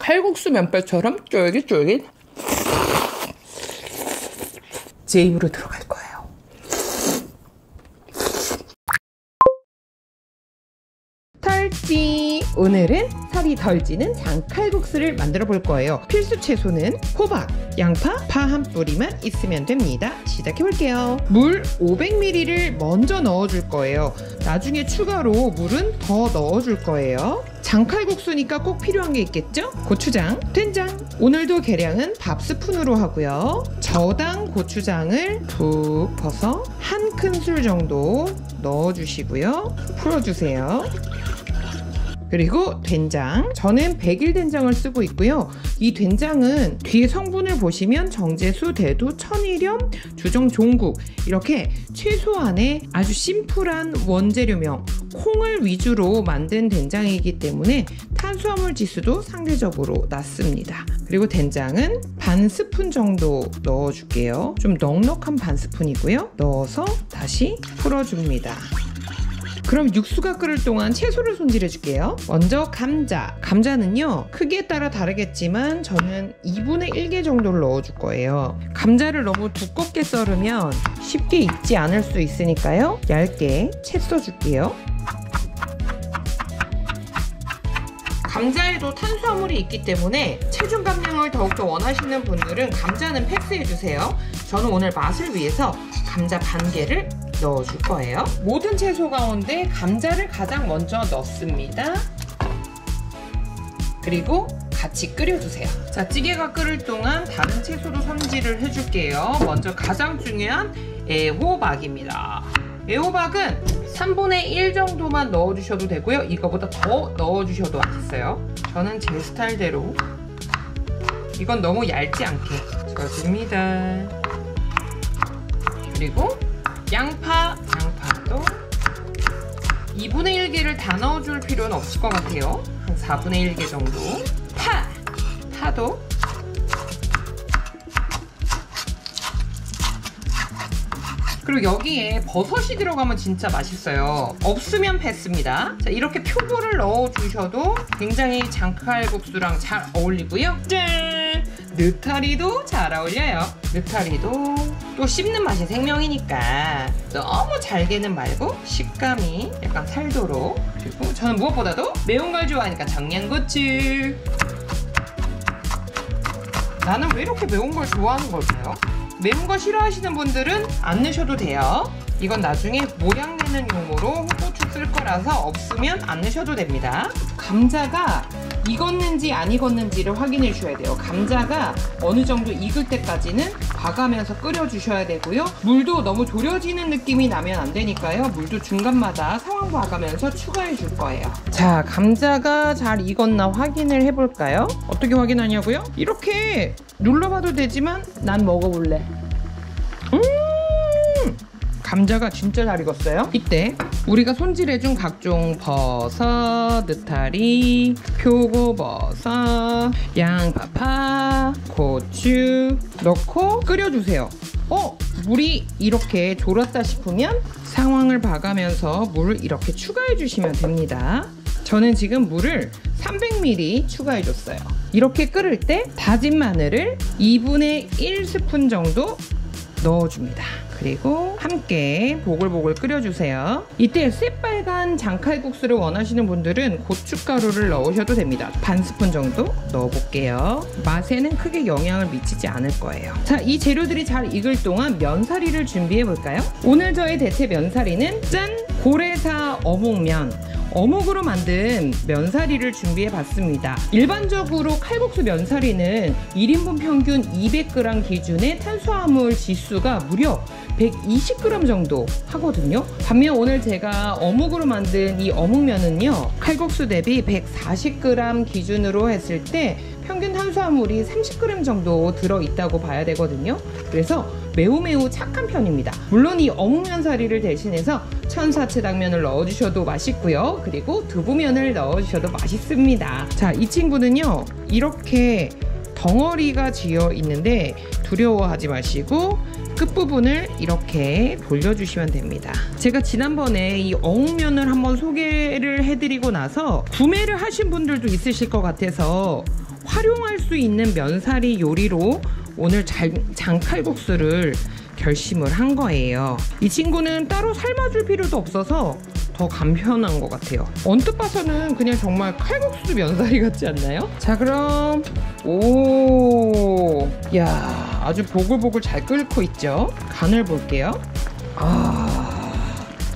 칼국수 면발처럼 쫄깃쫄깃. 제 입으로 들어갈 거예요. 털찌! 오늘은 살이 덜 찌는 장칼국수를 만들어 볼 거예요. 필수 채소는 호박, 양파, 파 한 뿌리만 있으면 됩니다. 시작해 볼게요. 물 500ml를 먼저 넣어줄 거예요. 나중에 추가로 물은 더 넣어줄 거예요. 장칼국수니까 꼭 필요한 게 있겠죠? 고추장, 된장. 오늘도 계량은 밥 스푼으로 하고요. 저당 고추장을 푹 퍼서 한 큰술 정도 넣어주시고요. 풀어주세요. 그리고 된장, 저는 백일 된장을 쓰고 있고요. 이 된장은 뒤에 성분을 보시면 정제수, 대두, 천일염, 주정, 종국 이렇게 최소한의 아주 심플한 원재료명 콩을 위주로 만든 된장이기 때문에 탄수화물 지수도 상대적으로 낮습니다. 그리고 된장은 반 스푼 정도 넣어줄게요. 좀 넉넉한 반 스푼이고요. 넣어서 다시 풀어줍니다. 그럼 육수가 끓을 동안 채소를 손질해 줄게요. 먼저 감자. 감자는요 크기에 따라 다르겠지만 저는 2분의 1개 정도를 넣어줄 거예요. 감자를 너무 두껍게 썰으면 쉽게 익지 않을 수 있으니까요, 얇게 채 써줄게요. 감자에도 탄수화물이 있기 때문에 체중 감량을 더욱더 원하시는 분들은 감자는 패스해주세요. 저는 오늘 맛을 위해서 감자 반 개를 넣어줄 거예요. 모든 채소 가운데 감자를 가장 먼저 넣습니다. 그리고 같이 끓여주세요. 자, 찌개가 끓을 동안 다른 채소도 손질을 해줄게요. 먼저 가장 중요한 애호박입니다. 애호박은 3분의 1 정도만 넣어주셔도 되고요. 이거보다 더 넣어주셔도 맛있어요. 저는 제 스타일대로, 이건 너무 얇지 않게 저어줍니다. 그리고 양파도 2분의 1개를 다 넣어줄 필요는 없을 것 같아요. 한 4분의 1개 정도. 파도 그리고 여기에 버섯이 들어가면 진짜 맛있어요. 없으면 패스입니다. 자, 이렇게 표고를 넣어주셔도 굉장히 장칼국수랑 잘 어울리고요. 짠! 느타리도 잘 어울려요. 느타리도 또 씹는 맛이 생명이니까 너무 잘게는 말고 식감이 약간 살도록. 그리고 저는 무엇보다도 매운 걸 좋아하니까 청양고추. 나는 왜 이렇게 매운 걸 좋아하는 걸까요? 매운 거 싫어하시는 분들은 안 넣으셔도 돼요. 이건 나중에 모양 내는 용으로 홍고추 쓸 거라서 없으면 안 넣으셔도 됩니다. 감자가 익었는지 안 익었는지를 확인해 주셔야 돼요. 감자가 어느 정도 익을 때까지는 봐가면서 끓여주셔야 되고요. 물도 너무 졸여지는 느낌이 나면 안 되니까요. 물도 중간마다 상황 봐가면서 추가해 줄 거예요. 자, 감자가 잘 익었나 확인을 해볼까요? 어떻게 확인하냐고요? 이렇게 눌러봐도 되지만 난 먹어볼래. 감자가 진짜 잘 익었어요. 이때 우리가 손질해준 각종 버섯, 느타리, 표고버섯, 양파파, 고추 넣고 끓여주세요. 물이 이렇게 졸았다 싶으면 상황을 봐가면서 물을 이렇게 추가해 주시면 됩니다. 저는 지금 물을 300ml 추가해줬어요. 이렇게 끓을 때 다진 마늘을 2분의 1스푼 정도 넣어줍니다. 그리고 함께 보글보글 끓여주세요. 이때 새빨간 장칼국수를 원하시는 분들은 고춧가루를 넣으셔도 됩니다. 반 스푼 정도 넣어볼게요. 맛에는 크게 영향을 미치지 않을 거예요. 자, 이 재료들이 잘 익을 동안 면사리를 준비해 볼까요? 오늘 저의 대체 면사리는 짠! 고래사 어묵면. 어묵으로 만든 면사리를 준비해 봤습니다. 일반적으로 칼국수 면사리는 1인분 평균 200g 기준의 탄수화물 지수가 무려 120g 정도 하거든요. 반면 오늘 제가 어묵으로 만든 이 어묵면은요, 칼국수 대비 140g 기준으로 했을 때 평균 탄수화물이 30g 정도 들어있다고 봐야 되거든요. 그래서 매우 착한 편입니다. 물론 이 어묵면사리를 대신해서 천사채당면을 넣어주셔도 맛있고요. 그리고 두부면을 넣어주셔도 맛있습니다. 자, 이 친구는요, 이렇게 덩어리가 지어 있는데 두려워하지 마시고 끝부분을 이렇게 돌려주시면 됩니다. 제가 지난번에 이 어묵면을 한번 소개를 해드리고 나서 구매를 하신 분들도 있으실 것 같아서 활용할 수 있는 면사리 요리로 오늘 장칼국수를 결심을 한 거예요. 이 친구는 따로 삶아줄 필요도 없어서 더 간편한 것 같아요. 언뜻 봐서는 그냥 정말 칼국수 면사리 같지 않나요? 자, 그럼 오, 야, 아주 보글보글 잘 끓고 있죠? 간을 볼게요.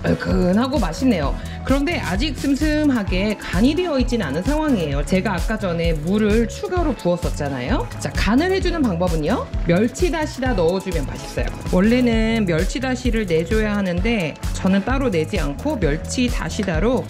얼큰하고 맛있네요. 그런데 아직 슴슴하게 간이 되어 있지는 않은 상황이에요. 제가 아까 전에 물을 추가로 부었었잖아요. 자, 간을 해주는 방법은요, 멸치다시다 넣어주면 맛있어요. 원래는 멸치다시를 내줘야 하는데 저는 따로 내지 않고 멸치다시다로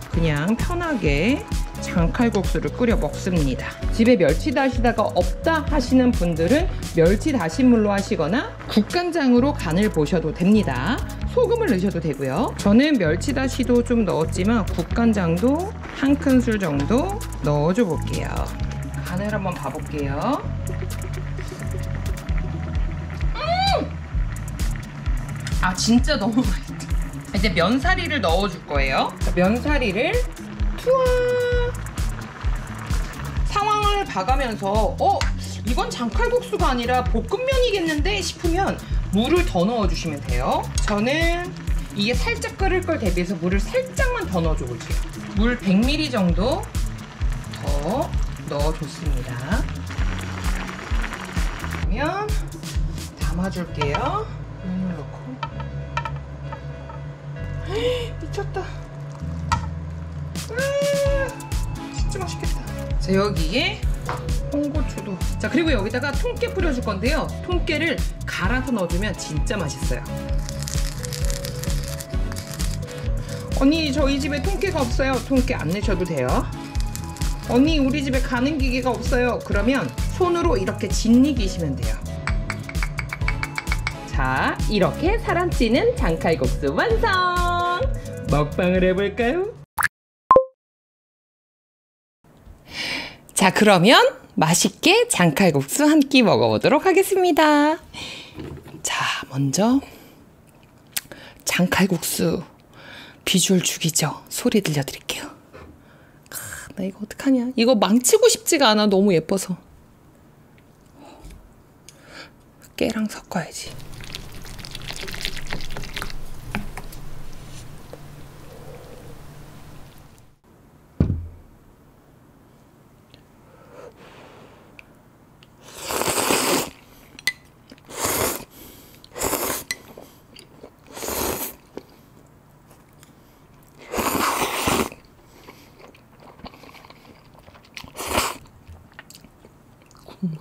그냥 편하게 장칼국수를 끓여 먹습니다. 집에 멸치다시다가 없다 하시는 분들은 멸치다시물로 하시거나 국간장으로 간을 보셔도 됩니다. 소금을 넣으셔도 되고요. 저는 멸치다시도 좀 넣었지만 국간장도 한 큰술 정도 넣어줘 볼게요. 간을 한번 봐볼게요. 아, 진짜 너무 맛있다. 이제 면사리를 넣어줄 거예요. 자, 면사리를 투하 상황을 봐가면서 이건 장칼국수가 아니라 볶음면이겠는데 싶으면 물을 더 넣어주시면 돼요. 저는 이게 살짝 끓을 걸 대비해서 물을 살짝만 더 넣어줘볼게요. 물 100ml 정도 더 넣어줬습니다. 그러면 담아줄게요. 면을 넣고. 미쳤다. 진짜 맛있겠다. 자, 여기에 홍고추도. 자, 그리고 여기다가 통깨 뿌려줄 건데요, 통깨를 갈아서 넣어주면 진짜 맛있어요. 언니, 저희 집에 통깨가 없어요. 통깨 안 넣으셔도 돼요. 언니, 우리 집에 가는 기계가 없어요. 그러면 손으로 이렇게 짓이기시면 돼요. 자, 이렇게 사람 찌는 장칼국수 완성! 먹방을 해볼까요? 자, 그러면 맛있게 장칼국수 한 끼 먹어보도록 하겠습니다. 자, 먼저 장칼국수 비주얼 죽이죠? 소리 들려드릴게요. 나 이거 어떡하냐? 이거 망치고 싶지가 않아. 너무 예뻐서. 깨랑 섞어야지. 국물.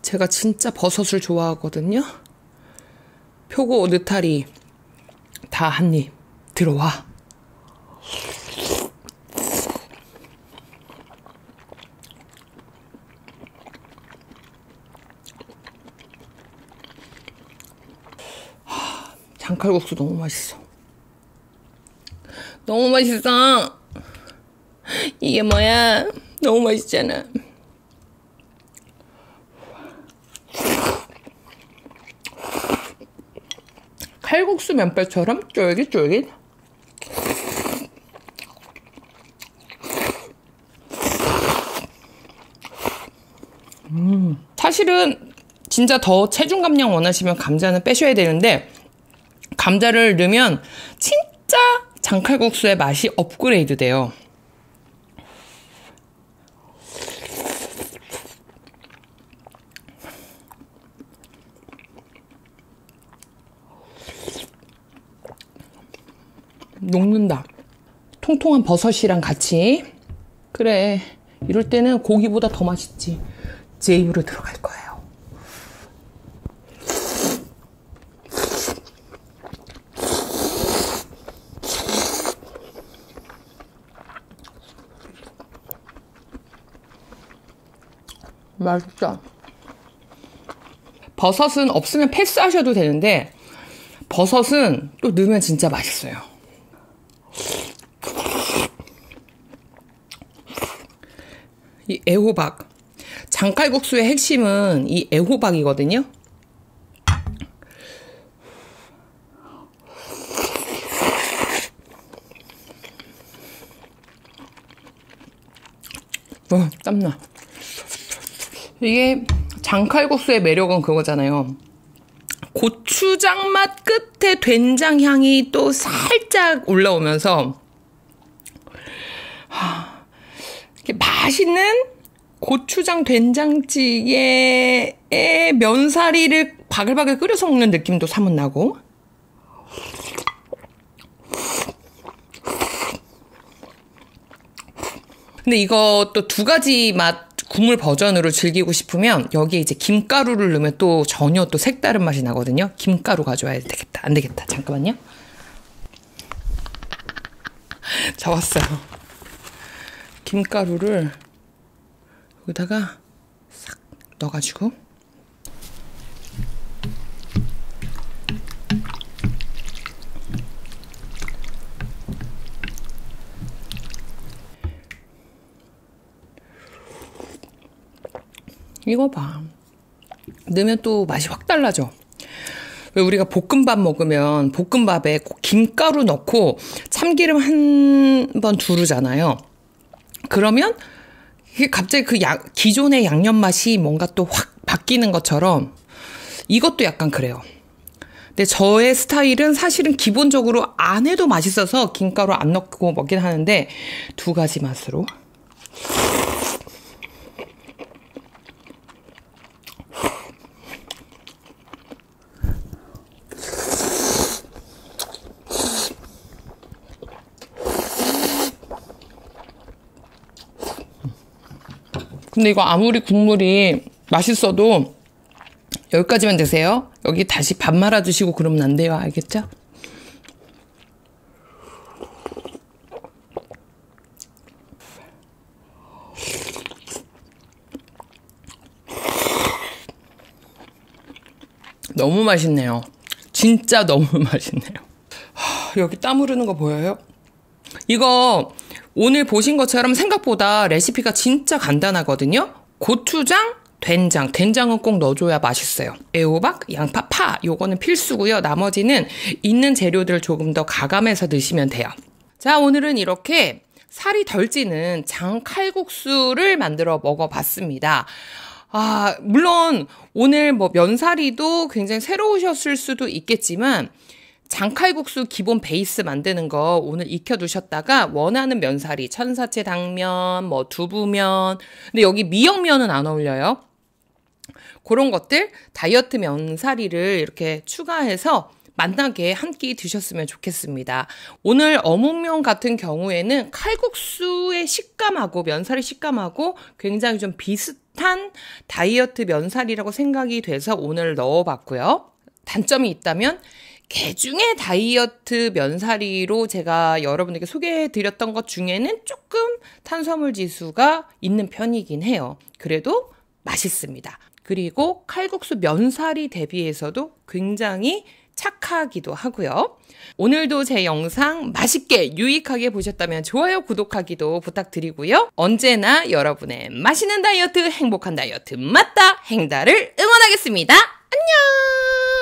제가 진짜 버섯을 좋아하거든요. 표고, 느타리 다 한 입 들어와. 장칼국수 너무 맛있어. 너무 맛있어. 이게 뭐야? 너무 맛있잖아. 칼국수 면발처럼 쫄깃쫄깃. 사실은 진짜 더 체중 감량 원하시면 감자는 빼셔야 되는데, 감자를 넣으면 진짜 장칼국수의 맛이 업그레이드 돼요. 녹는다. 통통한 버섯이랑 같이. 그래, 이럴 때는 고기보다 더 맛있지. 제 입으로 들어갈 거예요. 맛있다. 버섯은 없으면 패스하셔도 되는데, 버섯은 또 넣으면 진짜 맛있어요. 이 애호박. 장칼국수의 핵심은 이 애호박이거든요. 땀나. 이게 장칼국수의 매력은 그거잖아요. 고추장 맛 끝에 된장 향이 또 살짝 올라오면서 이렇게 맛있는 고추장 된장찌개에 면사리를 바글바글 끓여서 먹는 느낌도 사뭇 나고. 근데 이것도 두 가지 맛 국물 버전으로 즐기고 싶으면 여기에 이제 김가루를 넣으면 또 전혀 또 색다른 맛이 나거든요. 김가루 가져와야 되겠다. 안 되겠다. 잠깐만요. 잡았어요. 김가루를 여기다가 싹 넣어가지고 이거 봐. 넣으면 또 맛이 확 달라져. 왜 우리가 볶음밥 먹으면 볶음밥에 꼭 김가루 넣고 참기름 한 번 두르잖아요. 그러면 이게 갑자기 그 기존의 양념 맛이 뭔가 또 확 바뀌는 것처럼 이것도 약간 그래요. 근데 저의 스타일은 사실은 기본적으로 안 해도 맛있어서 김가루 안 넣고 먹긴 하는데 두 가지 맛으로. 근데 이거 아무리 국물이 맛있어도 여기까지만 드세요. 여기 다시 밥 말아 주시고 그러면 안 돼요. 알겠죠? 너무 맛있네요. 진짜 너무 맛있네요. 여기 땀 흐르는 거 보여요? 이거 오늘 보신 것처럼 생각보다 레시피가 진짜 간단하거든요. 고추장, 된장. 된장은 꼭 넣어줘야 맛있어요. 애호박, 양파, 파. 요거는 필수고요. 나머지는 있는 재료들을 조금 더 가감해서 넣으시면 돼요. 자, 오늘은 이렇게 살이 덜 찌는 장칼국수를 만들어 먹어봤습니다. 물론 오늘 뭐 면사리도 굉장히 새로우셨을 수도 있겠지만 장칼국수 기본 베이스 만드는 거 오늘 익혀두셨다가 원하는 면사리, 천사채 당면, 뭐 두부면, 근데 여기 미역면은 안 어울려요. 그런 것들 다이어트 면사리를 이렇게 추가해서 맛나게 한 끼 드셨으면 좋겠습니다. 오늘 어묵면 같은 경우에는 칼국수의 식감하고 면사리 식감하고 굉장히 좀 비슷한 다이어트 면사리라고 생각이 돼서 오늘 넣어봤고요. 단점이 있다면 개중에 다이어트 면사리로 제가 여러분에게 소개해드렸던 것 중에는 조금 탄수화물 지수가 있는 편이긴 해요. 그래도 맛있습니다. 그리고 칼국수 면사리 대비해서도 굉장히 착하기도 하고요. 오늘도 제 영상 맛있게 유익하게 보셨다면 좋아요, 구독하기도 부탁드리고요. 언제나 여러분의 맛있는 다이어트, 행복한 다이어트 맞다 행다를 응원하겠습니다. 안녕!